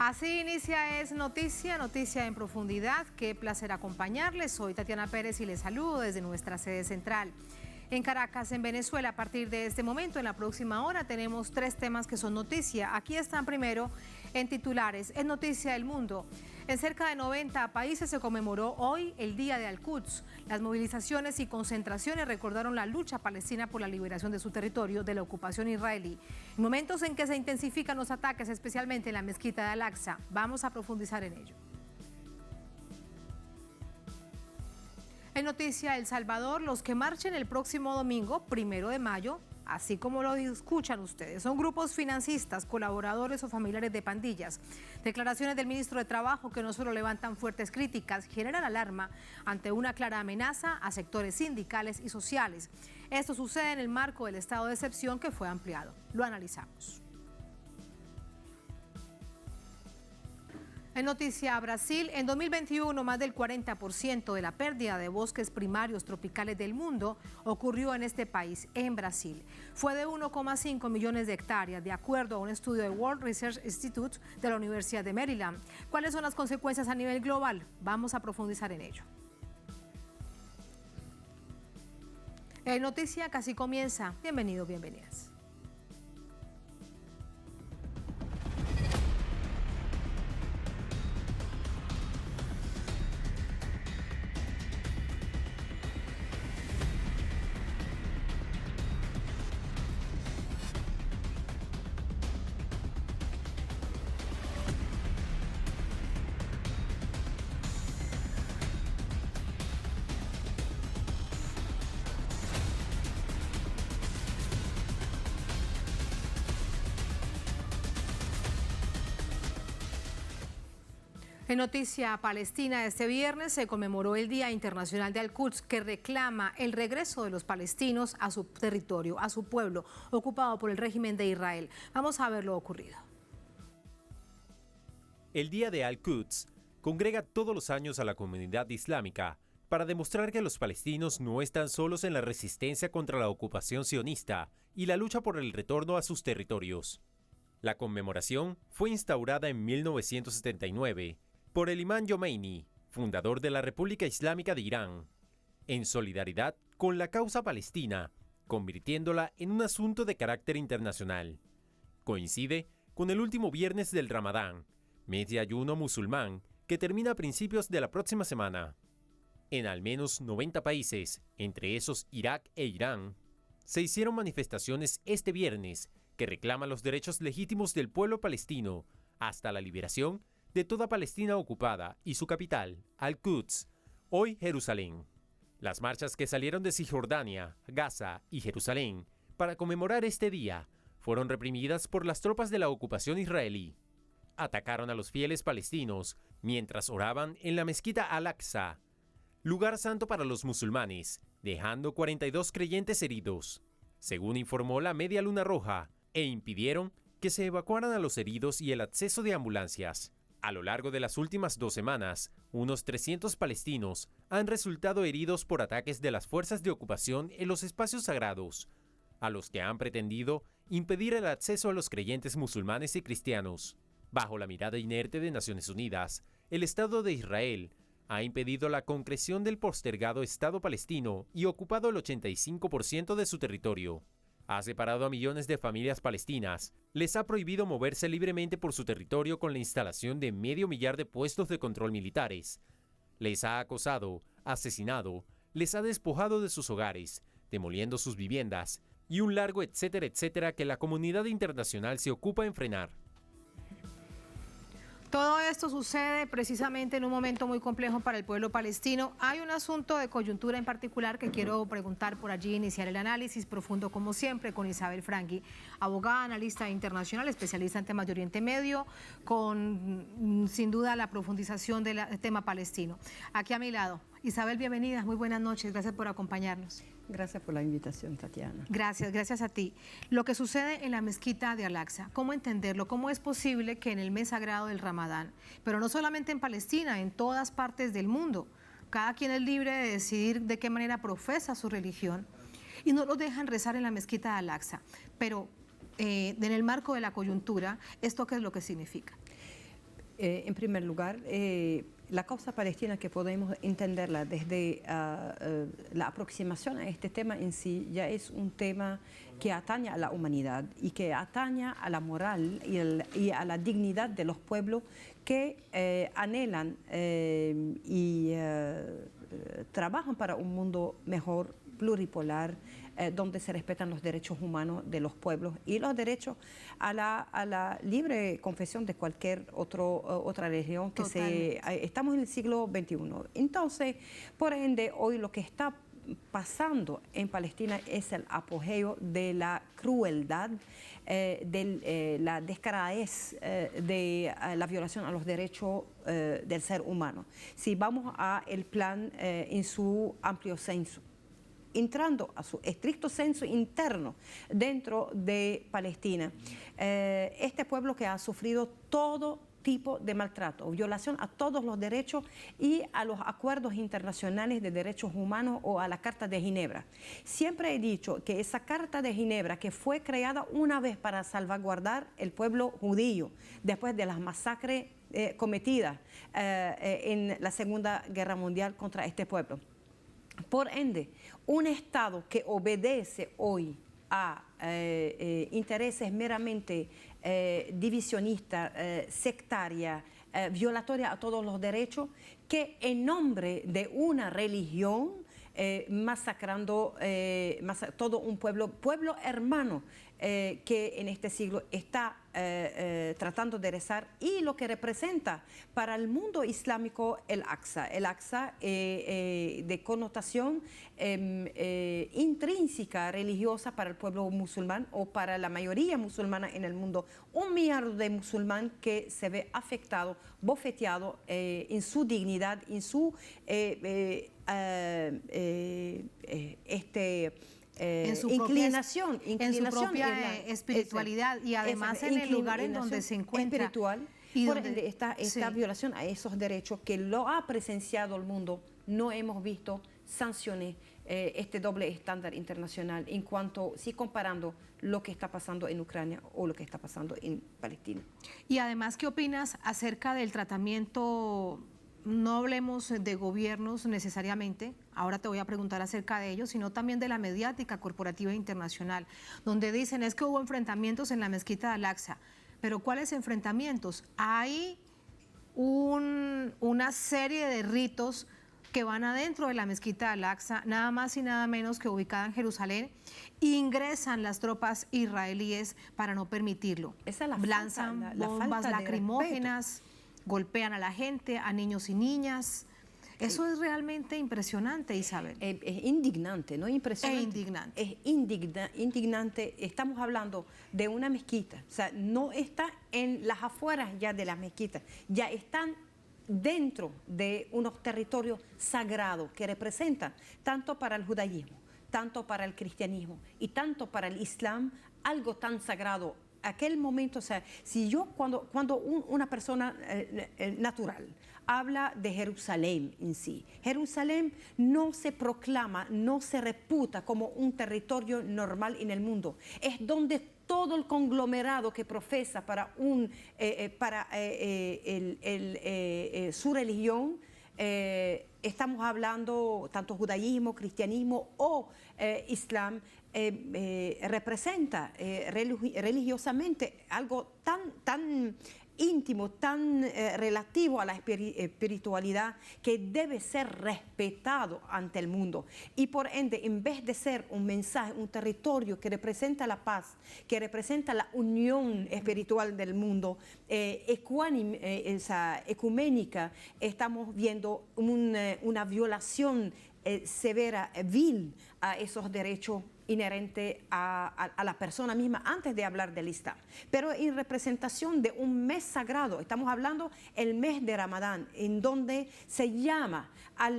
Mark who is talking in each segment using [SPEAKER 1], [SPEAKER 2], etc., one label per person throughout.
[SPEAKER 1] Así inicia Es Noticia, noticia en profundidad. Qué placer acompañarles. Soy Tatiana Pérez y les saludo desde nuestra sede central. En Caracas, en Venezuela, a partir de este momento, en la próxima hora, tenemos 3 temas que son noticia. Aquí están primero en titulares. Es noticia del mundo. En cerca de 90 países se conmemoró hoy el Día de Al-Quds. Las movilizaciones y concentraciones recordaron la lucha palestina por la liberación de su territorio de la ocupación israelí. En momentos en que se intensifican los ataques, especialmente en la mezquita de Al-Aqsa, vamos a profundizar en ello. En noticia El Salvador, los que marchen el próximo domingo, 1 de mayo, así como lo escuchan ustedes, son grupos financistas, colaboradores o familiares de pandillas. Declaraciones del ministro de Trabajo que no solo levantan fuertes críticas, generan alarma ante una clara amenaza a sectores sindicales y sociales. Esto sucede en el marco del estado de excepción que fue ampliado. Lo analizamos. En noticia Brasil, en 2021 más del 40% de la pérdida de bosques primarios tropicales del mundo ocurrió en este país, en Brasil. Fue de 1,5 millones de hectáreas, de acuerdo a un estudio de World Research Institute de la Universidad de Maryland. ¿Cuáles son las consecuencias a nivel global? Vamos a profundizar en ello. En noticia casi comienza. Bienvenidos, bienvenidas. En noticia palestina, este viernes se conmemoró el Día Internacional de Al-Quds, que reclama el regreso de los palestinos a su territorio, a su pueblo, ocupado por el régimen de Israel. Vamos a ver lo ocurrido.
[SPEAKER 2] El Día de Al-Quds congrega todos los años a la comunidad islámica para demostrar que los palestinos no están solos en la resistencia contra la ocupación sionista y la lucha por el retorno a sus territorios. La conmemoración fue instaurada en 1979 por el imán Jomeini, fundador de la República Islámica de Irán, en solidaridad con la causa palestina, convirtiéndola en un asunto de carácter internacional. Coincide con el último viernes del Ramadán, mes de ayuno musulmán que termina a principios de la próxima semana. En al menos 90 países, entre esos Irak e Irán, se hicieron manifestaciones este viernes que reclaman los derechos legítimos del pueblo palestino hasta la liberación de toda Palestina ocupada y su capital, Al-Quds, hoy Jerusalén. Las marchas que salieron de Cisjordania, Gaza y Jerusalén para conmemorar este día fueron reprimidas por las tropas de la ocupación israelí. Atacaron a los fieles palestinos mientras oraban en la mezquita Al-Aqsa, lugar santo para los musulmanes, dejando 42 creyentes heridos, según informó la Media Luna Roja, e impidieron que se evacuaran a los heridos y el acceso de ambulancias. A lo largo de las últimas 2 semanas, unos 300 palestinos han resultado heridos por ataques de las fuerzas de ocupación en los espacios sagrados, a los que han pretendido impedir el acceso a los creyentes musulmanes y cristianos. Bajo la mirada inerte de Naciones Unidas, el Estado de Israel ha impedido la concreción del postergado Estado palestino y ocupado el 85% de su territorio. Ha separado a millones de familias palestinas, les ha prohibido moverse libremente por su territorio con la instalación de 500.000 de puestos de control militares. Les ha acosado, asesinado, les ha despojado de sus hogares, demoliendo sus viviendas, y un largo etcétera, etcétera que la comunidad internacional se ocupa en frenar.
[SPEAKER 1] Todo esto sucede precisamente en un momento muy complejo para el pueblo palestino. Hay un asunto de coyuntura en particular que quiero preguntar por allí, iniciar el análisis profundo como siempre con Isabel Frangui, abogada, analista internacional, especialista en temas de Oriente Medio, con sin duda la profundización del tema palestino. Aquí a mi lado, Isabel, bienvenida, muy buenas noches, gracias por acompañarnos.
[SPEAKER 3] Gracias por la invitación, Tatiana.
[SPEAKER 1] Gracias a ti. Lo que sucede en la mezquita de Al-Aqsa, ¿cómo entenderlo? ¿Cómo es posible que en el mes sagrado del Ramadán, pero no solamente en Palestina, en todas partes del mundo, cada quien es libre de decidir de qué manera profesa su religión y no los dejan rezar en la mezquita de Al-Aqsa? Pero en el marco de la coyuntura, ¿esto qué es lo que significa?
[SPEAKER 3] En primer lugar, la causa palestina, que podemos entenderla desde la aproximación a este tema en sí, ya es un tema que atañe a la humanidad y que atañe a la moral y a la dignidad de los pueblos que anhelan y trabajan para un mundo mejor, pluripolar, donde se respetan los derechos humanos de los pueblos y los derechos a la libre confesión de cualquier otra religión. Estamos en el siglo XXI. Entonces, por ende, hoy lo que está pasando en Palestina es el apogeo de la crueldad, de la descaradez de la violación a los derechos del ser humano. Si vamos al plan en su amplio censo, entrando a su estricto censo interno dentro de Palestina, este pueblo que ha sufrido todo tipo de maltrato, violación a todos los derechos y a los acuerdos internacionales de derechos humanos o a la Carta de Ginebra. Siempre he dicho que esa Carta de Ginebra, que fue creada una vez para salvaguardar el pueblo judío después de las masacres cometidas en la Segunda Guerra Mundial contra este pueblo. Por ende, un Estado que obedece hoy a intereses meramente divisionistas, sectarias, violatoria a todos los derechos, que en nombre de una religión masacrando todo un pueblo hermano que en este siglo está tratando de rezar, y lo que representa para el mundo islámico el Aqsa de connotación intrínseca religiosa para el pueblo musulmán o para la mayoría musulmana en el mundo. 1 millar de musulmán que se ve afectado, bofeteado en su dignidad, en su
[SPEAKER 1] en su
[SPEAKER 3] inclinación
[SPEAKER 1] en su propia espiritualidad y además en el lugar en donde se encuentra
[SPEAKER 3] espiritual. Y por ende, esta violación a esos derechos que lo ha presenciado el mundo, no hemos visto sanciones, este doble estándar internacional en cuanto, si comparando lo que está pasando en Ucrania o lo que está pasando en Palestina.
[SPEAKER 1] Y además, ¿qué opinas acerca del tratamiento? No hablemos de gobiernos necesariamente, ahora te voy a preguntar acerca de ellos, sino también de la mediática corporativa internacional, donde dicen es que hubo enfrentamientos en la mezquita de Al-Aqsa. Pero ¿cuáles enfrentamientos? Hay una serie de ritos que van adentro de la mezquita de Al-Aqsa, nada más y nada menos que ubicada en Jerusalén, ingresan las tropas israelíes para no permitirlo.
[SPEAKER 3] Esa es
[SPEAKER 1] lanzan bombas lacrimógenas, golpean a la gente, a niños y niñas. Eso es realmente impresionante, Isabel.
[SPEAKER 3] Es indignante, no impresionante.
[SPEAKER 1] Es indignante.
[SPEAKER 3] Es indignante. Estamos hablando de una mezquita. O sea, no está en las afueras ya de las mezquitas. Ya están dentro de unos territorios sagrados que representan tanto para el judaísmo, tanto para el cristianismo y tanto para el islam, algo tan sagrado. Aquel momento, o sea, si yo cuando una persona natural habla de Jerusalén en sí, Jerusalén no se proclama, no se reputa como un territorio normal en el mundo. Es donde todo el conglomerado que profesa para su religión, estamos hablando tanto judaísmo, cristianismo o islam, representa religiosamente algo tan íntimo, tan relativo a la espiritualidad, que debe ser respetado ante el mundo. Y por ende, en vez de ser un mensaje, un territorio que representa la paz, que representa la unión espiritual del mundo, ecuménica, estamos viendo una violación severa, vil a esos derechos inherente a la persona misma antes de hablar del Islam. Pero en representación de un mes sagrado, estamos hablando el mes de Ramadán, en donde se llama a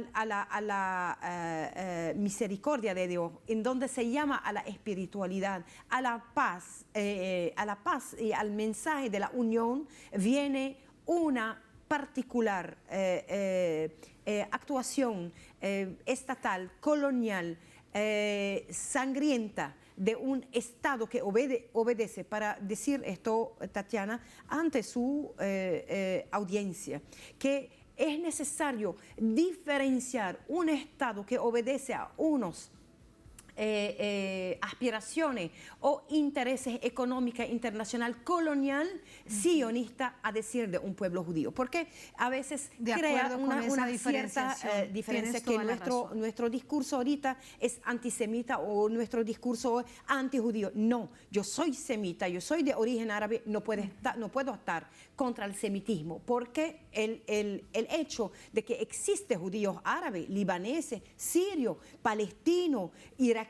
[SPEAKER 3] la misericordia de Dios, en donde se llama a la espiritualidad, a la paz y al mensaje de la unión, viene una particular actuación estatal, colonial, sangrienta, de un Estado que obedece, para decir esto, Tatiana, ante su audiencia, que es necesario diferenciar un Estado que obedece a unos aspiraciones o intereses económicos internacional colonial sionista, a decir de un pueblo judío, porque a veces crea una cierta diferencia, que nuestro discurso ahorita es antisemita o nuestro discurso es antijudío. No, yo soy semita, yo soy de origen árabe, no puedo estar contra el semitismo, porque el hecho de que existe judíos árabes, libaneses, sirios, palestinos, iraquí,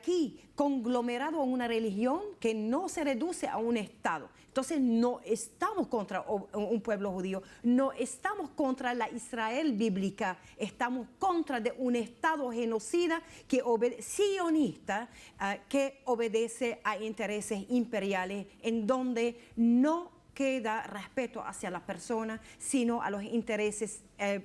[SPEAKER 3] conglomerado en una religión que no se reduce a un Estado. Entonces no estamos contra un pueblo judío, no estamos contra la Israel bíblica, estamos contra de un Estado genocida sionista, que obedece a intereses imperiales, en donde no queda respeto hacia la persona, sino a los intereses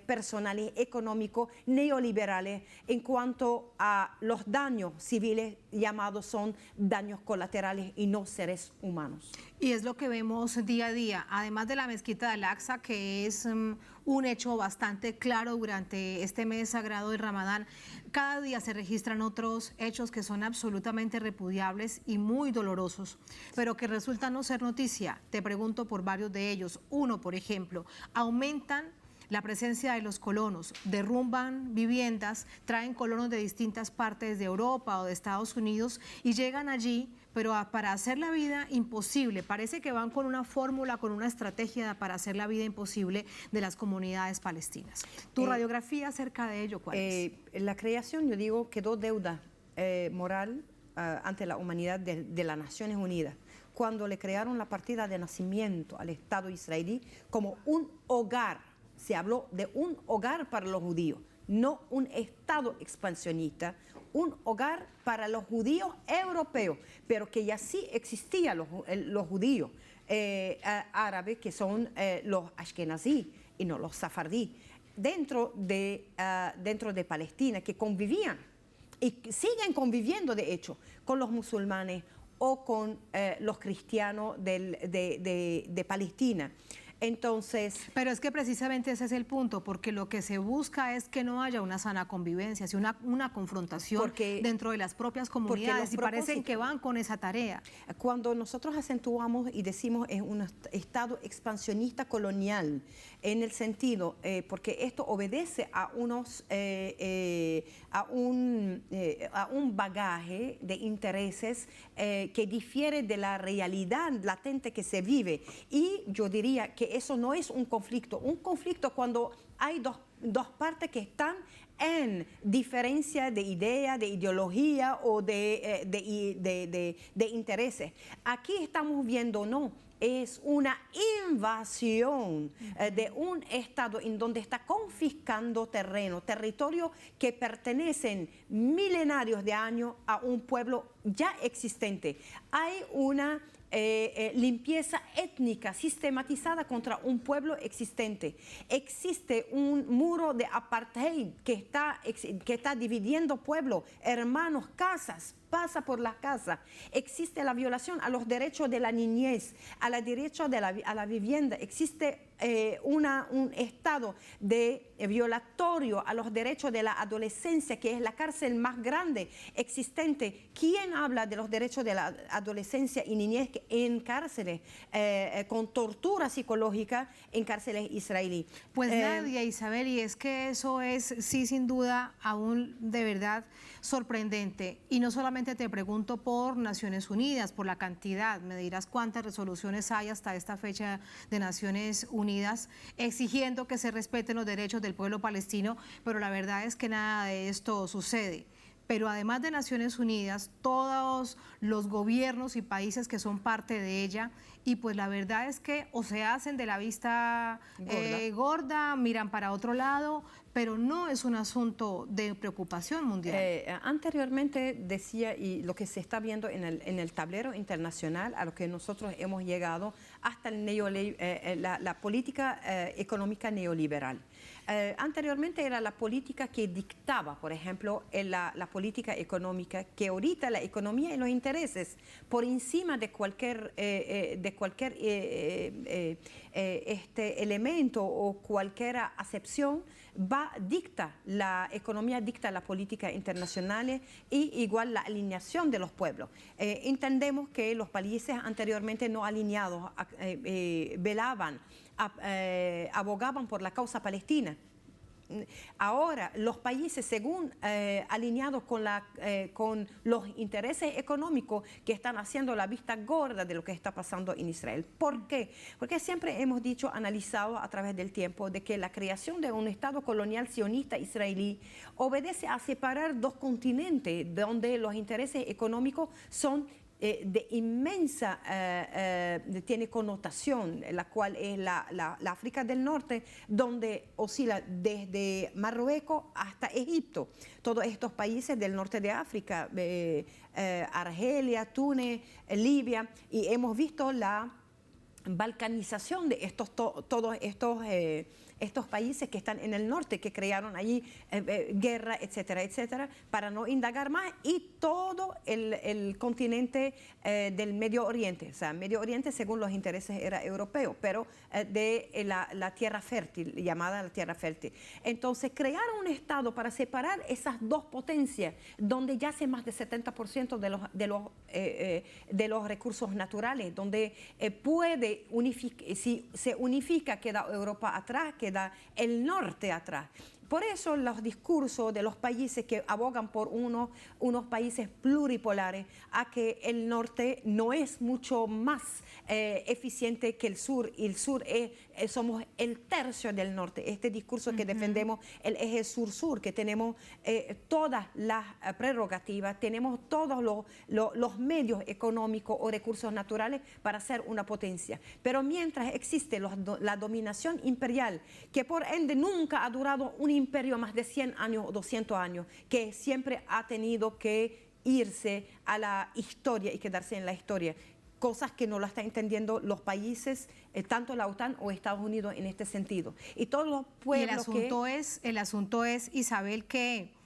[SPEAKER 3] personales, económicos, neoliberales, en cuanto a los daños civiles llamados son daños colaterales y no seres humanos.
[SPEAKER 1] Y es lo que vemos día a día, además de la mezquita de Al-Aqsa, que es un hecho bastante claro durante este mes sagrado del Ramadán. Cada día se registran otros hechos que son absolutamente repudiables y muy dolorosos, pero que resultan no ser noticia. Te pregunto por varios de ellos. Uno, por ejemplo, aumentan la presencia de los colonos, derrumban viviendas, traen colonos de distintas partes de Europa o de Estados Unidos y llegan allí, pero para hacer la vida imposible. Parece que van con una fórmula, con una estrategia para hacer la vida imposible de las comunidades palestinas. ¿Tu radiografía acerca de ello cuál es?
[SPEAKER 3] La creación, yo digo, quedó deuda moral ante la humanidad de las Naciones Unidas, cuando le crearon la partida de nacimiento al Estado israelí como un hogar. Se habló de un hogar para los judíos, no un Estado expansionista, un hogar para los judíos europeos, pero que ya sí existían los judíos árabes, que son los ashkenazí y no los safardí, dentro de Palestina, que convivían y siguen conviviendo, de hecho, con los musulmanes o con los cristianos de Palestina. Entonces,
[SPEAKER 1] pero es que precisamente ese es el punto, porque lo que se busca es que no haya una sana convivencia, sino una confrontación dentro de las propias comunidades, y parecen que van con esa tarea.
[SPEAKER 3] Cuando nosotros acentuamos y decimos es un Estado expansionista colonial, en el sentido, porque esto obedece a un bagaje de intereses que difiere de la realidad latente que se vive, y yo diría que eso no es un conflicto cuando hay dos partes que están en diferencia de idea, de ideología o de intereses. Aquí estamos viendo, no, es una invasión de un Estado en donde está confiscando territorios que pertenecen milenarios de años a un pueblo ya existente. Hay una limpieza étnica sistematizada contra un pueblo existente. Existe un muro de apartheid que está dividiendo pueblos, hermanos, casas, pasa por las casas. Existe la violación a los derechos de la niñez, a los derechos a la vivienda. Existe un estado de violatorio a los derechos de la adolescencia, que es la cárcel más grande existente. ¿Quién habla de los derechos de la adolescencia y niñez en cárceles, con tortura psicológica en cárceles israelíes?
[SPEAKER 1] Pues nadie, Isabel, y es que eso es, sí, sin duda, aún de verdad sorprendente. Y no solamente te pregunto por Naciones Unidas, por la cantidad, me dirás cuántas resoluciones hay hasta esta fecha de Naciones Unidas exigiendo que se respeten los derechos del pueblo palestino, pero la verdad es que nada de esto sucede. Pero además de Naciones Unidas, todos los gobiernos y países que son parte de ella, y pues la verdad es que o se hacen de la vista gorda, miran para otro lado, pero no es un asunto de preocupación mundial.
[SPEAKER 3] Anteriormente decía, y lo que se está viendo en el tablero internacional, a lo que nosotros hemos llegado hasta la política económica neoliberal. Anteriormente era la política que dictaba, por ejemplo, la política económica, que ahorita la economía y los intereses por encima de cualquier elemento o cualquier acepción la economía dicta la política internacional y igual la alineación de los pueblos. Entendemos que los países anteriormente no alineados abogaban por la causa palestina. Ahora, los países, según alineados con los intereses económicos que están haciendo la vista gorda de lo que está pasando en Israel. ¿Por qué? Porque siempre hemos dicho, analizado a través del tiempo, de que la creación de un Estado colonial sionista israelí obedece a separar dos continentes donde los intereses económicos son de inmensa, tiene connotación, la cual es la África del Norte, donde oscila desde Marruecos hasta Egipto. Todos estos países del norte de África, Argelia, Túnez, Libia, y hemos visto la balcanización de todos estos países que están en el norte, que crearon allí guerra, etcétera, etcétera, para no indagar más, y todo el continente del Medio Oriente. O sea, Medio Oriente según los intereses era europeo, pero de la tierra fértil, llamada la tierra fértil. Entonces, crearon un Estado para separar esas dos potencias, donde yace más del 70% de los recursos naturales, donde puede si se unifica, queda Europa atrás, queda el norte atrás. Por eso los discursos de los países que abogan por unos países pluripolares, a que el norte no es mucho más eficiente que el sur, y el sur somos el tercio del norte. Este discurso que defendemos, el eje sur-sur, que tenemos todas las prerrogativas, tenemos todos los medios económicos o recursos naturales para ser una potencia. Pero mientras existe la dominación imperial, que por ende nunca ha durado un imperio más de 100 años o 200 años, que siempre ha tenido que irse a la historia y quedarse en la historia, cosas que no la están entendiendo los países, tanto la OTAN o Estados Unidos en este sentido. Y todos los pueblos
[SPEAKER 1] el asunto es, Isabel, que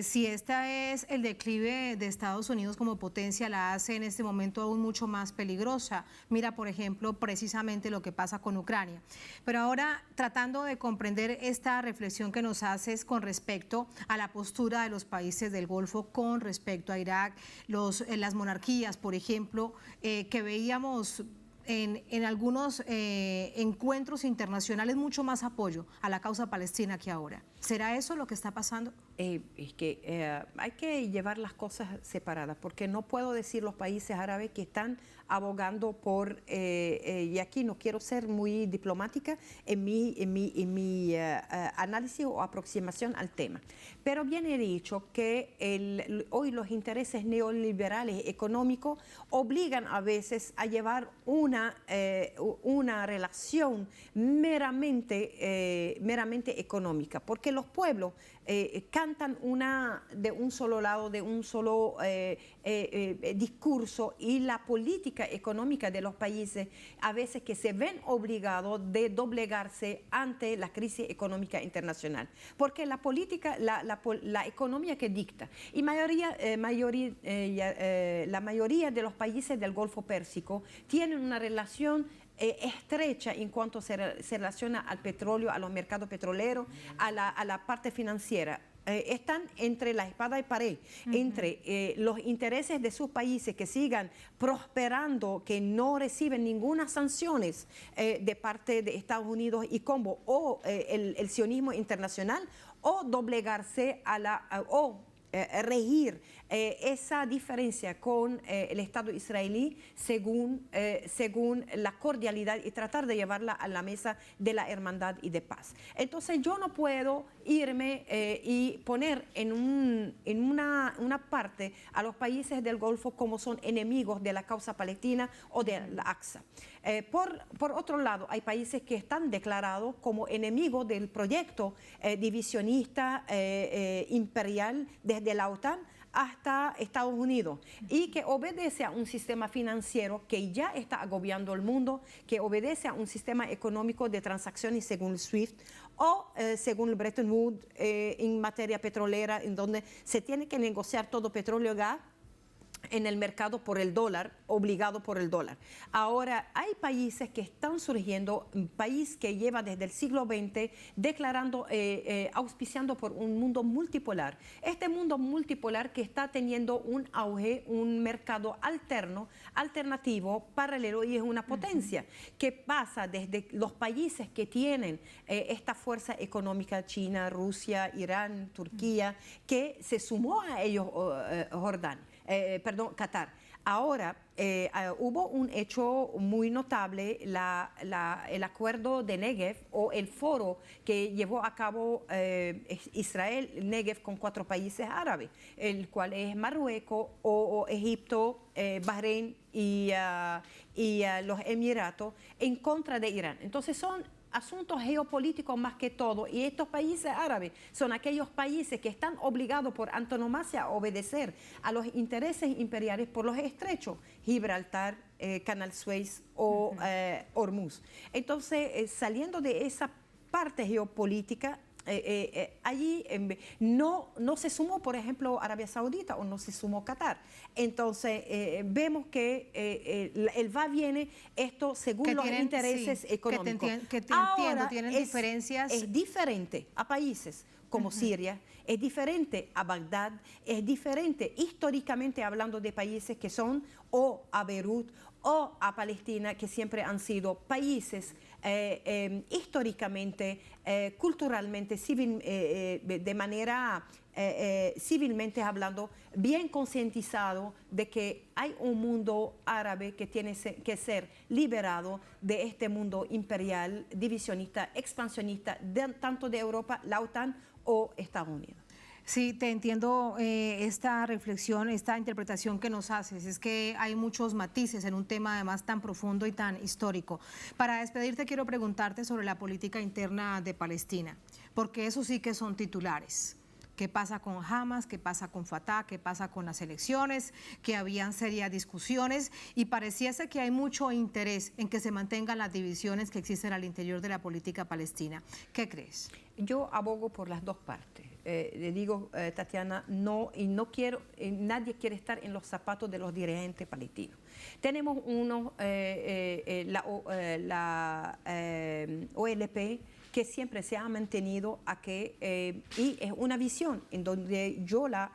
[SPEAKER 1] si este es el declive de Estados Unidos como potencia, la hace en este momento aún mucho más peligrosa. Mira, por ejemplo, precisamente lo que pasa con Ucrania. Pero ahora, tratando de comprender esta reflexión que nos haces con respecto a la postura de los países del Golfo con respecto a Irak, las monarquías, por ejemplo, que veíamos en algunos encuentros internacionales mucho más apoyo a la causa palestina que ahora. ¿Será eso lo que está pasando?
[SPEAKER 3] Es que hay que llevar las cosas separadas, porque no puedo decir los países árabes que están abogando por, y aquí no quiero ser muy diplomática en mi análisis o aproximación al tema, pero bien he dicho que hoy los intereses neoliberales económicos obligan a veces a llevar una relación meramente económica, porque los pueblos cantan de un solo lado, de un solo discurso, y la política económica de los países a veces que se ven obligados de doblegarse ante la crisis económica internacional, porque la política, la economía que dicta, y la mayoría de los países del Golfo Pérsico tienen una relación estrecha en cuanto se relaciona al petróleo, a los mercados petroleros, a la parte financiera. Están entre la espada y pared, entre los intereses de sus países que sigan prosperando, que no reciben ninguna sanciones de parte de Estados Unidos y Combo, o el sionismo internacional, o doblegarse o regir esa diferencia con el Estado israelí según la cordialidad, y tratar de llevarla a la mesa de la hermandad y de paz. Entonces yo no puedo irme y poner en una parte a los países del Golfo como son enemigos de la causa palestina o de la AXA. Por otro lado, hay países que están declarados como enemigos del proyecto divisionista imperial desde la OTAN hasta Estados Unidos y que obedece a un sistema financiero que ya está agobiando el mundo, que obedece a un sistema económico de transacciones según el SWIFT o según el Bretton Woods en materia petrolera, en donde se tiene que negociar todo petróleo y gas en el mercado por el dólar, obligado por el dólar. Ahora, hay países que están surgiendo, un país que lleva desde el siglo XX declarando, auspiciando por un mundo multipolar. Este mundo multipolar que está teniendo un auge, un mercado alternativo, paralelo, y es una potencia que pasa desde los países que tienen esta fuerza económica, China, Rusia, Irán, Turquía, que se sumó a ellos Qatar. Ahora, hubo un hecho muy notable, el acuerdo de Negev o el foro que llevó a cabo Israel, Negev, con 4 países árabes, el cual es Marruecos o Egipto, Bahrein y los Emiratos, en contra de Irán. Entonces son asuntos geopolíticos más que todo, y estos países árabes son aquellos países que están obligados por antonomasia a obedecer a los intereses imperiales por los estrechos, Gibraltar, Canal Suez o Hormuz. Entonces, saliendo de esa parte geopolítica, allí no se sumó, por ejemplo, Arabia Saudita o no se sumó Qatar. Entonces, vemos que el va-viene, esto según los intereses económicos.
[SPEAKER 1] Ahora, tienen diferencias.
[SPEAKER 3] Es diferente a países como Siria, es diferente a Bagdad, es diferente históricamente hablando de países que son o a Beirut o a Palestina, que siempre han sido países históricamente, culturalmente, de manera civilmente hablando, bien concientizado de que hay un mundo árabe que tiene que ser liberado de este mundo imperial, divisionista, expansionista, tanto de Europa, la OTAN o Estados Unidos.
[SPEAKER 1] Sí, te entiendo esta reflexión, esta interpretación que nos haces. Es que hay muchos matices en un tema además tan profundo y tan histórico. Para despedirte quiero preguntarte sobre la política interna de Palestina, porque eso sí que son titulares. ¿Qué pasa con Hamas? ¿Qué pasa con Fatah? ¿Qué pasa con las elecciones? Que habían serias discusiones y pareciese que hay mucho interés en que se mantengan las divisiones que existen al interior de la política palestina. ¿Qué crees?
[SPEAKER 3] Yo abogo por las dos partes. Le digo, Tatiana, nadie quiere estar en los zapatos de los dirigentes palestinos. Tenemos la OLP, que siempre se ha mantenido y es una visión en donde yo la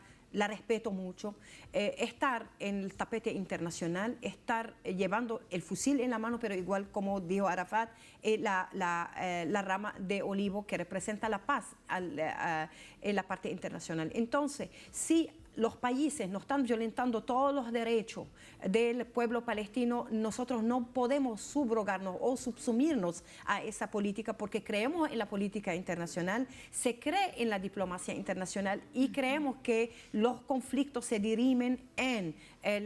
[SPEAKER 3] respeto mucho, estar en el tapete internacional, estar llevando el fusil en la mano, pero igual como dijo Arafat, la rama de olivo que representa la paz en la parte internacional. Entonces, si los países nos están violentando todos los derechos del pueblo palestino, nosotros no podemos subrogarnos o subsumirnos a esa política, porque creemos en la política internacional, se cree en la diplomacia internacional y creemos que los conflictos se dirimen en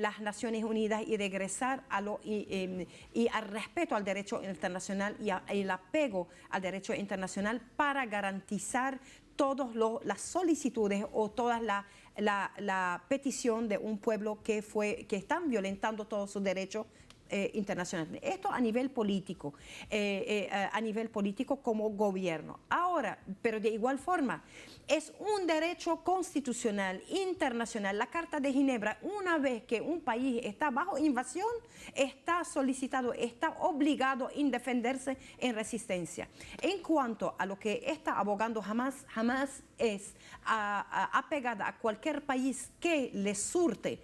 [SPEAKER 3] las Naciones Unidas y regresar y al respeto al derecho internacional y el apego al derecho internacional para garantizar todas las solicitudes o todas la petición de un pueblo que están violentando todos sus derechos internacionales. Esto a nivel político como gobierno. Ahora, pero de igual forma, es un derecho constitucional internacional. La Carta de Ginebra, una vez que un país está bajo invasión, está solicitado, está obligado a defenderse en resistencia. En cuanto a lo que está abogando Hamas es apegada a cualquier país que le surte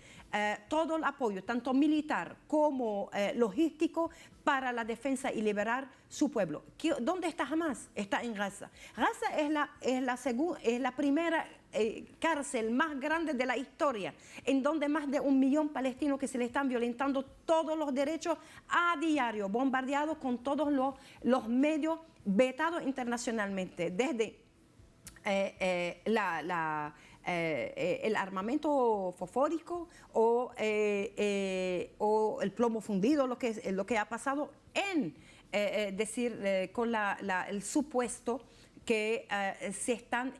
[SPEAKER 3] todo el apoyo, tanto militar como logístico, para la defensa y liberar su pueblo. ¿Dónde está Hamas? Está en Gaza. Gaza es la primera cárcel más grande de la historia, en donde más de 1 millón de palestinos que se le están violentando todos los derechos a diario, bombardeados con todos los medios vetados internacionalmente, desde el armamento fosfórico o el plomo fundido, lo que ha pasado con el supuesto que están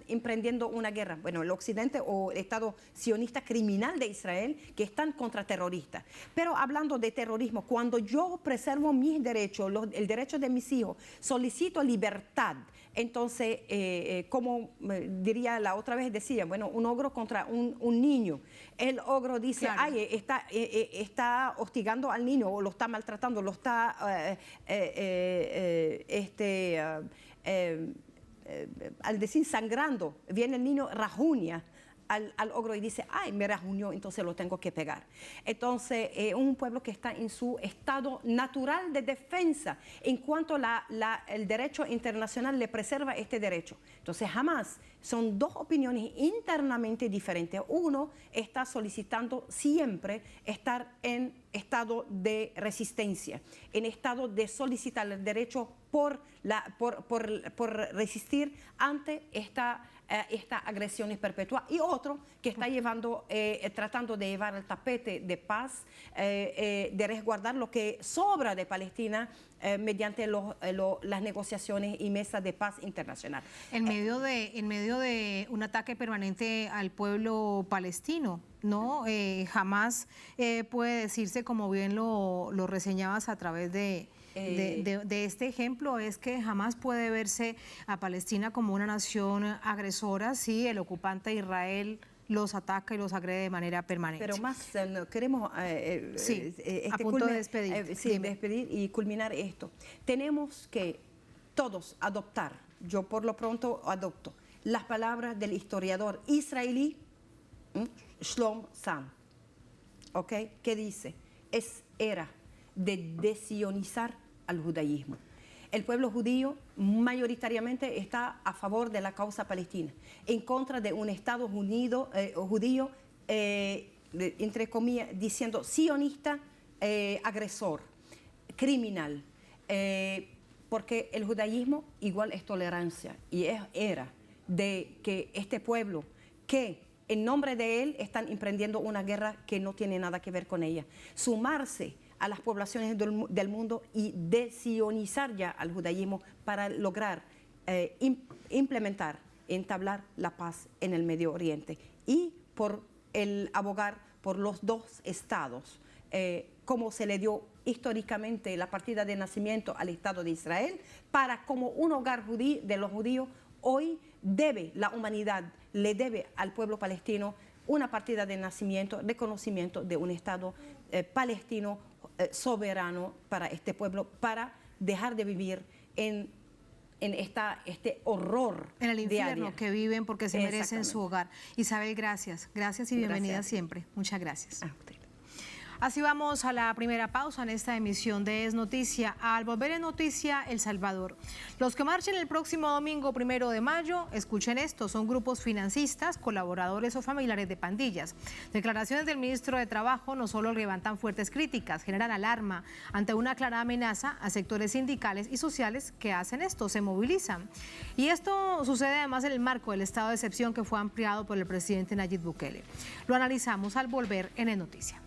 [SPEAKER 3] emprendiendo una guerra. Bueno, el Occidente o el Estado sionista criminal de Israel, que están contra terroristas. Pero hablando de terrorismo, cuando yo preservo mis derechos, el derecho de mis hijos, solicito libertad, entonces, como diría la otra vez, decía, bueno, un ogro contra un niño. El ogro dice, claro, ay, está hostigando al niño, o lo está maltratando, lo está al decir sangrando. Viene el niño, rajuña al ogro y dice, ay, me rajuñó, entonces lo tengo que pegar. Entonces, un pueblo que está en su estado natural de defensa, en cuanto el derecho internacional le preserva este derecho. Entonces, jamás son dos opiniones internamente diferentes. Uno está solicitando siempre estar en estado de resistencia, en estado de solicitar el derecho por resistir ante esta agresión perpetua, y otro que está tratando de llevar el tapete de paz, de resguardar lo que sobra de Palestina mediante las negociaciones y mesas de paz internacional.
[SPEAKER 1] En medio de un ataque permanente al pueblo palestino, ¿no? Jamás puede decirse, como bien lo reseñabas a través de este ejemplo, es que jamás puede verse a Palestina como una nación agresora si el ocupante Israel los ataca y los agrede de manera permanente.
[SPEAKER 3] Pero más queremos
[SPEAKER 1] a punto de despedir.
[SPEAKER 3] Despedir y culminar esto. Tenemos que todos adoptar, yo por lo pronto adopto, las palabras del historiador israelí Shlom Sam, ¿ok? Que dice, es era de desionizar al judaísmo. El pueblo judío mayoritariamente está a favor de la causa palestina, en contra de un Estado judío, entre comillas, diciendo sionista, agresor, criminal, porque el judaísmo igual es tolerancia, y era de que este pueblo, que en nombre de él están emprendiendo una guerra que no tiene nada que ver con ella, sumarse a las poblaciones del mundo y desionizar ya al judaísmo para lograr implementar, entablar la paz en el Medio Oriente, y por el abogar por los dos estados, como se le dio históricamente la partida de nacimiento al Estado de Israel, para como un hogar de los judíos, hoy la humanidad le debe al pueblo palestino una partida de nacimiento, reconocimiento de un Estado palestino soberano para este pueblo, para dejar de vivir en este horror
[SPEAKER 1] en el infierno
[SPEAKER 3] diario
[SPEAKER 1] que viven, porque se merecen su hogar. Isabel, gracias y bienvenida siempre. Muchas gracias. Así vamos a la primera pausa en esta emisión de Es Noticia. Al volver en Noticia, El Salvador. Los que marchen el próximo domingo 1 de mayo, escuchen esto, son grupos financistas, colaboradores o familiares de pandillas. Declaraciones del ministro de Trabajo no solo levantan fuertes críticas, generan alarma ante una clara amenaza a sectores sindicales y sociales que hacen esto, se movilizan. Y esto sucede además en el marco del estado de excepción que fue ampliado por el presidente Nayib Bukele. Lo analizamos al volver en Es Noticia.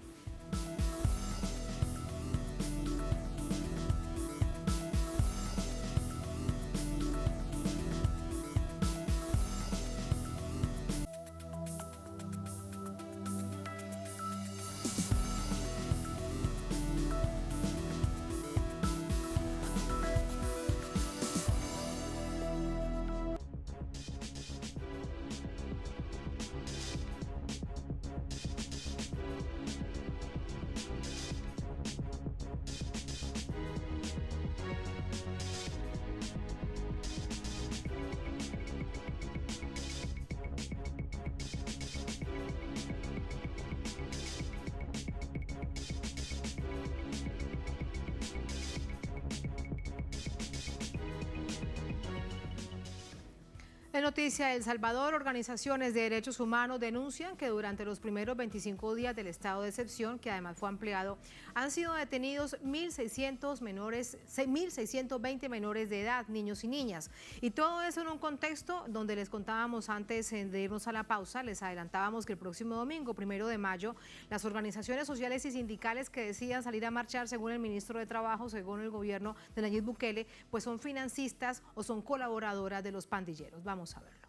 [SPEAKER 1] En Noticia El Salvador, organizaciones de derechos humanos denuncian que durante los primeros 25 días del estado de excepción, que además fue ampliado han sido detenidos 1.620 menores de edad, niños y niñas. Y todo eso en un contexto donde les contábamos antes de irnos a la pausa, les adelantábamos que el próximo domingo, 1 de mayo, las organizaciones sociales y sindicales que decidan salir a marchar, según el ministro de Trabajo, según el gobierno de Nayib Bukele, pues son financistas o son colaboradoras de los pandilleros. Vamos a verlo.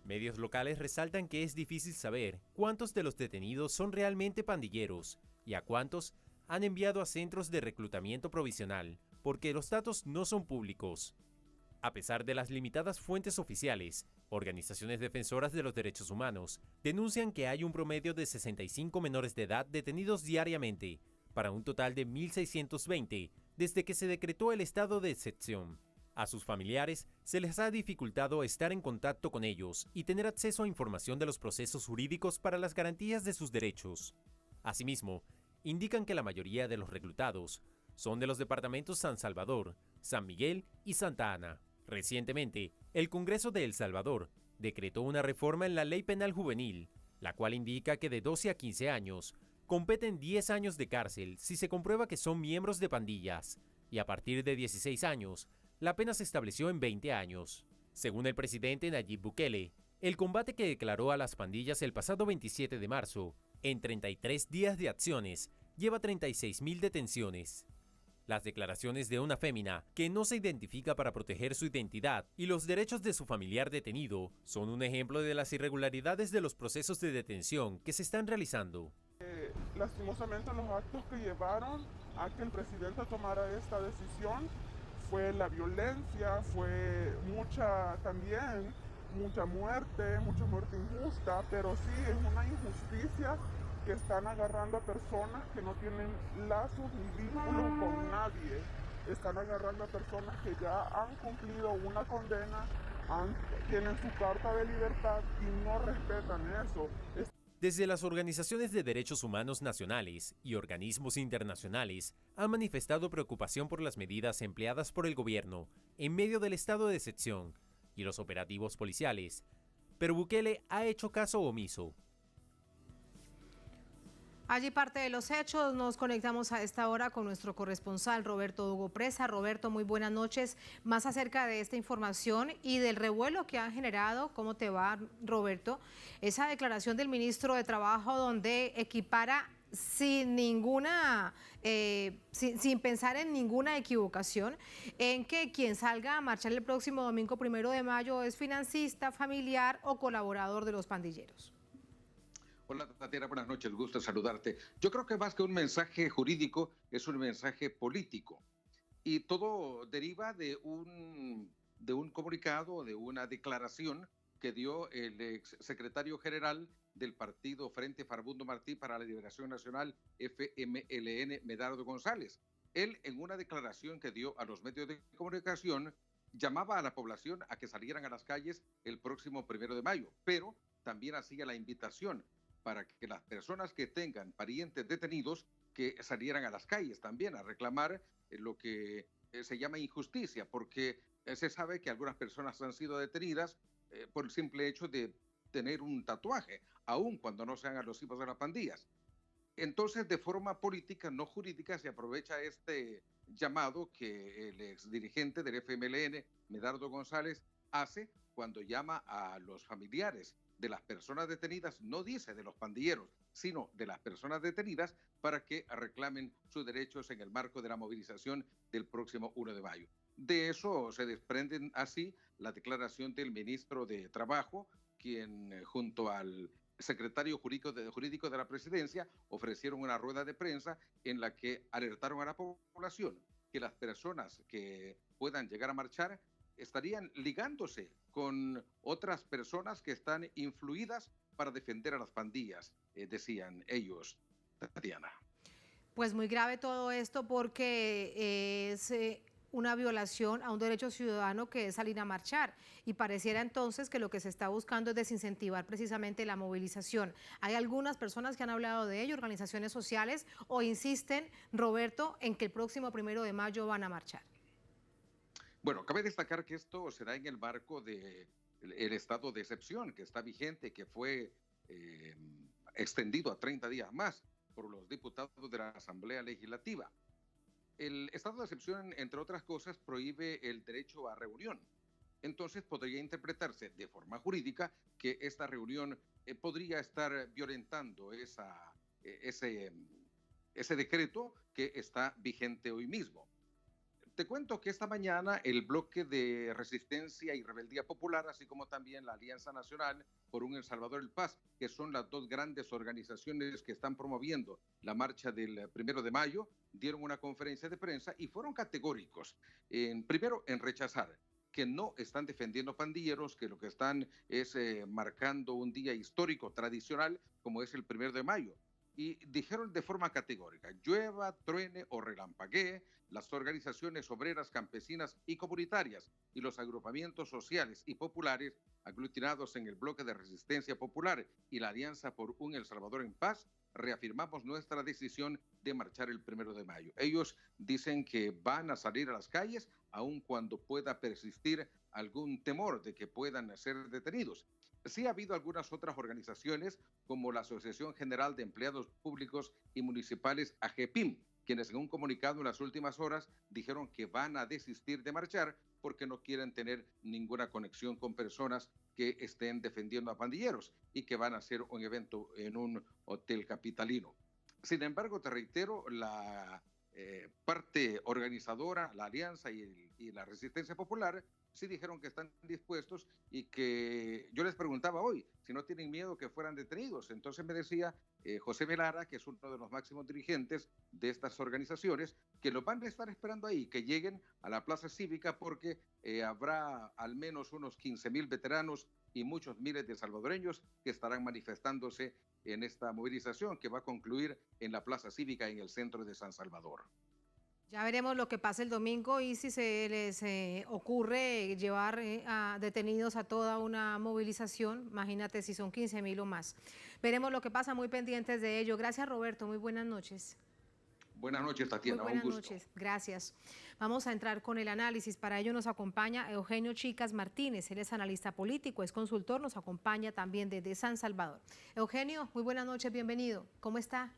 [SPEAKER 2] Medios locales resaltan que es difícil saber cuántos de los detenidos son realmente pandilleros y a cuántos han enviado a centros de reclutamiento provisional, porque los datos no son públicos. A pesar de las limitadas fuentes oficiales, organizaciones defensoras de los derechos humanos denuncian que hay un promedio de 65 menores de edad detenidos diariamente, para un total de 1.620 desde que se decretó el estado de excepción. A sus familiares se les ha dificultado estar en contacto con ellos y tener acceso a información de los procesos jurídicos para las garantías de sus derechos. Asimismo, indican que la mayoría de los reclutados son de los departamentos San Salvador, San Miguel y Santa Ana. Recientemente, el Congreso de El Salvador decretó una reforma en la Ley Penal Juvenil, la cual indica que de 12 a 15 años competen 10 años de cárcel si se comprueba que son miembros de pandillas, y a partir de 16 años, la pena se estableció en 20 años. Según el presidente Nayib Bukele, el combate que declaró a las pandillas el pasado 27 de marzo, en 33 días de acciones, lleva 36.000 detenciones. Las declaraciones de una fémina que no se identifica para proteger su identidad y los derechos de su familiar detenido son un ejemplo de las irregularidades de los procesos de detención que se están realizando.
[SPEAKER 4] Lastimosamente los actos que llevaron a que el presidente tomara esta decisión fue la violencia, fue mucha muerte injusta, pero sí es una injusticia que están agarrando a personas que no tienen lazos ni vínculos con nadie. Están agarrando a personas que ya han cumplido una condena, tienen su carta de libertad y no respetan eso.
[SPEAKER 2] Desde las organizaciones de derechos humanos nacionales y organismos internacionales han manifestado preocupación por las medidas empleadas por el gobierno en medio del estado de excepción y los operativos policiales, pero Bukele ha hecho caso omiso.
[SPEAKER 1] Allí parte de los hechos, nos conectamos a esta hora con nuestro corresponsal Roberto Hugo Presa. Roberto, muy buenas noches. Más acerca de esta información y del revuelo que han generado, ¿cómo te va, Roberto? Esa declaración del ministro de Trabajo donde equipara sin pensar en ninguna equivocación, en que quien salga a marchar el próximo domingo 1 de mayo es financista, familiar o colaborador de los pandilleros.
[SPEAKER 5] Hola Tatiana, buenas noches, gusto saludarte. Yo creo que más que un mensaje jurídico, es un mensaje político. Y todo deriva de un comunicado, de una declaración que dio el exsecretario general del partido Frente Farabundo Martí para la Liberación Nacional, FMLN, Medardo González. Él, en una declaración que dio a los medios de comunicación, llamaba a la población a que salieran a las calles el próximo 1 de mayo, pero también hacía la invitación para que las personas que tengan parientes detenidos que salieran a las calles también a reclamar lo que se llama injusticia, porque se sabe que algunas personas han sido detenidas por el simple hecho de tener un tatuaje, aun cuando no sean alusivos a las pandillas. Entonces, de forma política, no jurídica, se aprovecha este llamado que el exdirigente del FMLN, Medardo González, hace cuando llama a los familiares de las personas detenidas, no dice de los pandilleros, sino de las personas detenidas, para que reclamen sus derechos en el marco de la movilización del próximo 1 de mayo. De eso se desprenden así la declaración del ministro de Trabajo, quien junto al secretario jurídico de la presidencia ofrecieron una rueda de prensa en la que alertaron a la población que las personas que puedan llegar a marchar estarían ligándose con otras personas que están influidas para defender a las pandillas, decían ellos, Tatiana.
[SPEAKER 1] Pues muy grave todo esto porque es una violación a un derecho ciudadano que es salir a marchar, y pareciera entonces que lo que se está buscando es desincentivar precisamente la movilización. Hay algunas personas que han hablado de ello, organizaciones sociales, o insisten, Roberto, en que el próximo 1 de mayo van a marchar.
[SPEAKER 5] Bueno, cabe destacar que esto será en el marco del estado de excepción que está vigente, que fue extendido a 30 días más. por los diputados de la Asamblea Legislativa. El estado de excepción, entre otras cosas, prohíbe el derecho a reunión. Entonces podría interpretarse de forma jurídica que esta reunión podría estar violentando ese decreto que está vigente hoy mismo. Te cuento que esta mañana el bloque de Resistencia y Rebeldía Popular, así como también la Alianza Nacional por un El Salvador en Paz, que son las dos grandes organizaciones que están promoviendo la marcha del 1 de mayo, dieron una conferencia de prensa y fueron categóricos. Primero, en rechazar que no están defendiendo pandilleros, que lo que están es marcando un día histórico, tradicional, como es el 1 de mayo. Y dijeron de forma categórica: llueva, truene o relampaguee, las organizaciones obreras, campesinas y comunitarias y los agrupamientos sociales y populares aglutinados en el bloque de Resistencia Popular y la Alianza por un El Salvador en Paz, reafirmamos nuestra decisión de marchar el 1 de mayo. Ellos dicen que van a salir a las calles aun cuando pueda persistir algún temor de que puedan ser detenidos. Sí ha habido algunas otras organizaciones, como la Asociación General de Empleados Públicos y Municipales, AGEPIM, quienes en un comunicado en las últimas horas dijeron que van a desistir de marchar porque no quieren tener ninguna conexión con personas que estén defendiendo a pandilleros y que van a hacer un evento en un hotel capitalino. Sin embargo, te reitero, la parte organizadora, la Alianza y la Resistencia Popular, sí dijeron que están dispuestos y que yo les preguntaba hoy si no tienen miedo que fueran detenidos. Entonces me decía José Melara, que es uno de los máximos dirigentes de estas organizaciones, que los van a estar esperando ahí, que lleguen a la plaza cívica porque habrá al menos unos 15,000 veteranos y muchos miles de salvadoreños que estarán manifestándose en esta movilización que va a concluir en la plaza cívica en el centro de San Salvador.
[SPEAKER 1] Ya veremos lo que pasa el domingo y si se les ocurre llevar a detenidos a toda una movilización, imagínate si son 15,000 o más. Veremos lo que pasa, muy pendientes de ello. Gracias, Roberto, muy buenas noches.
[SPEAKER 5] Buenas noches, Tatiana.
[SPEAKER 1] Muy buenas noches, gracias. Vamos a entrar con el análisis. Para ello nos acompaña Eugenio Chicas Martínez. Él es analista político, es consultor, nos acompaña también desde San Salvador. Eugenio, muy buenas noches, bienvenido. ¿Cómo está?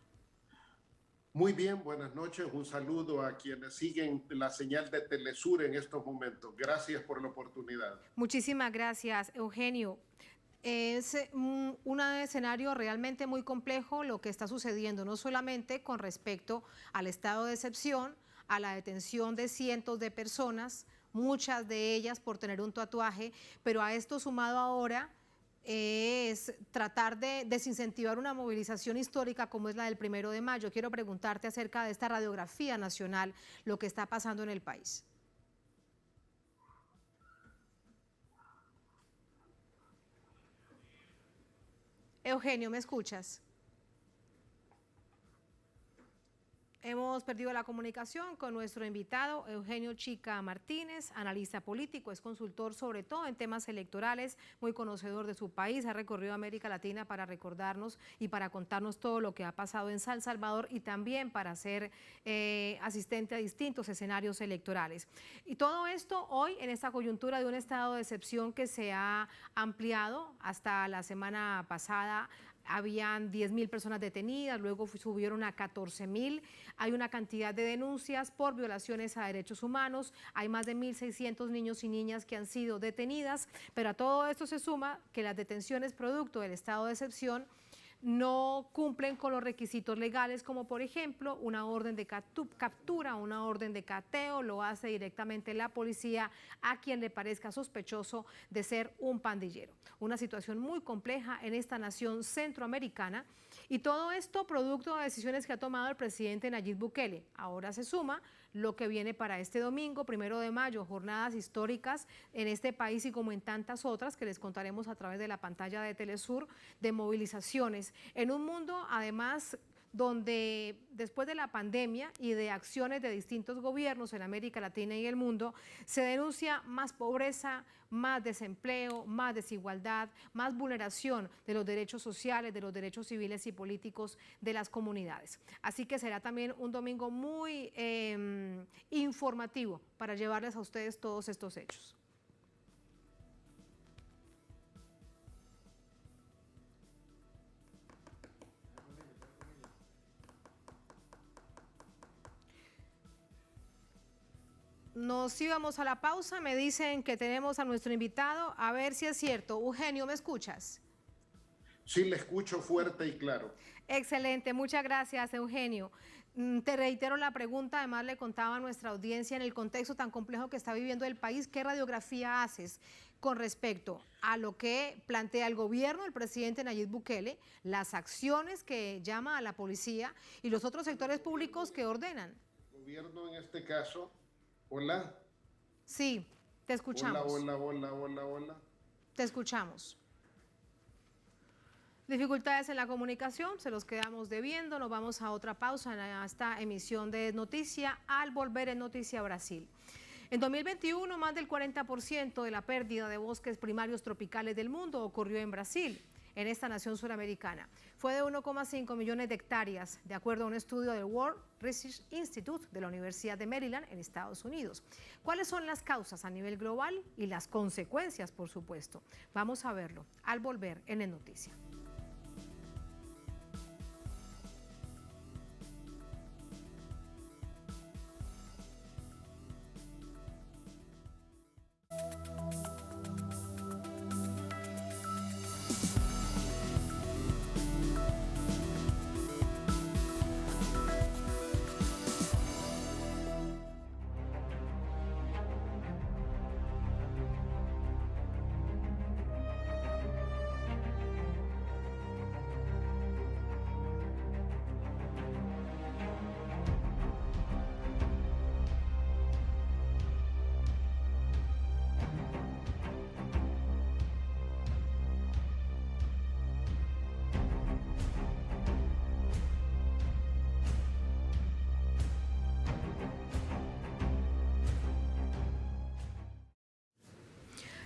[SPEAKER 6] Muy bien, buenas noches. Un saludo a quienes siguen la señal de Telesur en estos momentos. Gracias por la oportunidad.
[SPEAKER 1] Muchísimas gracias, Eugenio. Es un escenario realmente muy complejo lo que está sucediendo, no solamente con respecto al estado de excepción, a la detención de cientos de personas, muchas de ellas por tener un tatuaje, pero a esto sumado ahora es tratar de desincentivar una movilización histórica como es la del 1 de mayo. Quiero preguntarte acerca de esta radiografía nacional, lo que está pasando en el país. Eugenio, ¿me escuchas? Hemos perdido la comunicación con nuestro invitado, Eugenio Chica Martínez, analista político, es consultor sobre todo en temas electorales, muy conocedor de su país, ha recorrido América Latina para recordarnos y para contarnos todo lo que ha pasado en San Salvador y también para ser asistente a distintos escenarios electorales. Y todo esto hoy en esta coyuntura de un estado de excepción que se ha ampliado hasta la semana pasada. Habían 10,000 personas detenidas, luego subieron a 14,000. Hay una cantidad de denuncias por violaciones a derechos humanos. Hay más de 1,600 niños y niñas que han sido detenidas, pero a todo esto se suma que las detenciones producto del estado de excepción no cumplen con los requisitos legales, como por ejemplo una orden de captura, una orden de cateo, lo hace directamente la policía a quien le parezca sospechoso de ser un pandillero. Una situación muy compleja en esta nación centroamericana y todo esto producto de decisiones que ha tomado el presidente Nayib Bukele. Ahora se suma lo que viene para este domingo, 1 de mayo, jornadas históricas en este país y como en tantas otras que les contaremos a través de la pantalla de Telesur, de movilizaciones en un mundo además donde después de la pandemia y de acciones de distintos gobiernos en América Latina y el mundo, se denuncia más pobreza, más desempleo, más desigualdad, más vulneración de los derechos sociales, de los derechos civiles y políticos de las comunidades. Así que será también un domingo muy informativo para llevarles a ustedes todos estos hechos. nos íbamos a la pausa. Me dicen que tenemos a nuestro invitado. A ver si es cierto. Eugenio, ¿me escuchas?
[SPEAKER 6] Sí, le escucho fuerte y claro.
[SPEAKER 1] Excelente, muchas gracias, Eugenio. Te reitero la pregunta, además le contaba a nuestra audiencia en el contexto tan complejo que está viviendo el país, ¿qué radiografía haces con respecto a lo que plantea el gobierno, el presidente Nayib Bukele, las acciones que llama a la policía y los otros sectores públicos que ordenan?
[SPEAKER 6] El gobierno en este caso, hola.
[SPEAKER 1] Sí, te escuchamos.
[SPEAKER 6] Hola.
[SPEAKER 1] Te escuchamos. Dificultades en la comunicación, se los quedamos debiendo. Nos vamos a otra pausa en esta emisión de Noticia. Al volver en Noticia Brasil. En 2021, más del 40% de la pérdida de bosques primarios tropicales del mundo ocurrió en Brasil, en esta nación suramericana. Fue de 1,5 millones de hectáreas, de acuerdo a un estudio del World Research Institute de la Universidad de Maryland en Estados Unidos. ¿Cuáles son las causas a nivel global y las consecuencias, por supuesto? Vamos a verlo al volver en el Noticia.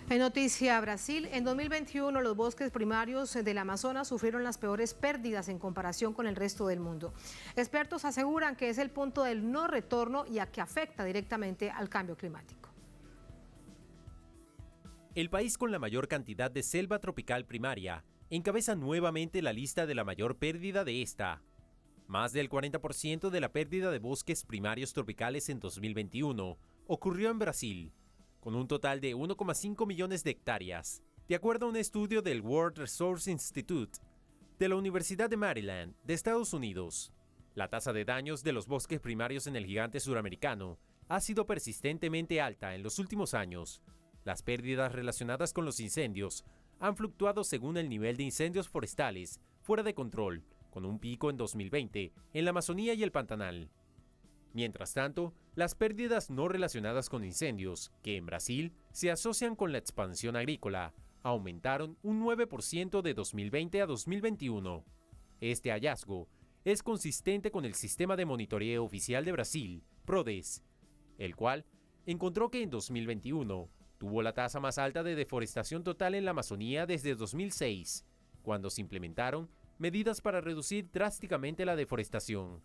[SPEAKER 1] En Noticia Brasil, en 2021 los bosques primarios del Amazonas sufrieron las peores pérdidas en comparación con el resto del mundo. Expertos aseguran que es el punto del no retorno y a que afecta directamente al cambio climático.
[SPEAKER 2] El país con la mayor cantidad de selva tropical primaria encabeza nuevamente la lista de la mayor pérdida de esta. Más del 40% de la pérdida de bosques primarios tropicales en 2021 ocurrió en Brasil, con un total de 1,5 millones de hectáreas, de acuerdo a un estudio del World Resource Institute de la Universidad de Maryland de Estados Unidos. La tasa de daños de los bosques primarios en el gigante suramericano ha sido persistentemente alta en los últimos años. Las pérdidas relacionadas con los incendios han fluctuado según el nivel de incendios forestales fuera de control, con un pico en 2020 en la Amazonía y el Pantanal. Mientras tanto, las pérdidas no relacionadas con incendios, que en Brasil se asocian con la expansión agrícola, aumentaron un 9% de 2020 a 2021. Este hallazgo es consistente con el Sistema de Monitoreo Oficial de Brasil, PRODES, el cual encontró que en 2021 tuvo la tasa más alta de deforestación total en la Amazonía desde 2006, cuando se implementaron medidas para reducir drásticamente la deforestación.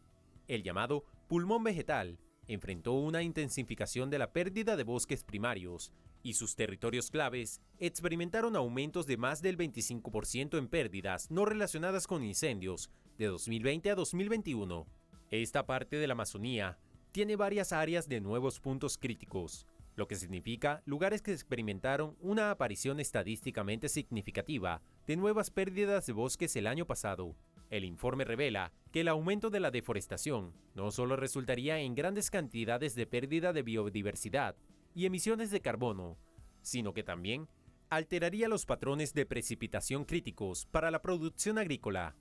[SPEAKER 2] El llamado pulmón vegetal enfrentó una intensificación de la pérdida de bosques primarios y sus territorios claves experimentaron aumentos de más del 25% en pérdidas no relacionadas con incendios de 2020 a 2021. Esta parte de la Amazonía tiene varias áreas de nuevos puntos críticos, lo que significa lugares que experimentaron una aparición estadísticamente significativa de nuevas pérdidas de bosques el año pasado. El informe revela que el aumento de la deforestación no solo resultaría en grandes cantidades de pérdida de biodiversidad y emisiones de carbono, sino que también alteraría los patrones de precipitación críticos para la producción agrícola.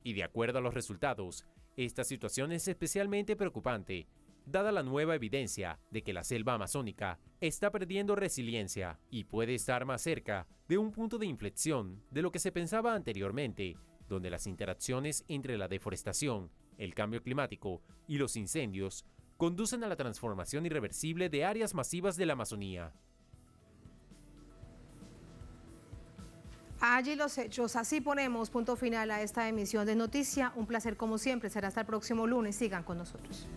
[SPEAKER 2] Y de acuerdo a los resultados, esta situación es especialmente preocupante, dada la nueva evidencia de que la selva amazónica está perdiendo resiliencia y puede estar más cerca de un punto de inflexión de lo que se pensaba anteriormente, donde las interacciones entre la deforestación, el cambio climático y los incendios conducen a la transformación irreversible de áreas masivas de la Amazonía.
[SPEAKER 1] Allí los hechos. Así ponemos punto final a esta emisión de Noticia. Un placer como siempre. Será hasta el próximo lunes. Sigan con nosotros.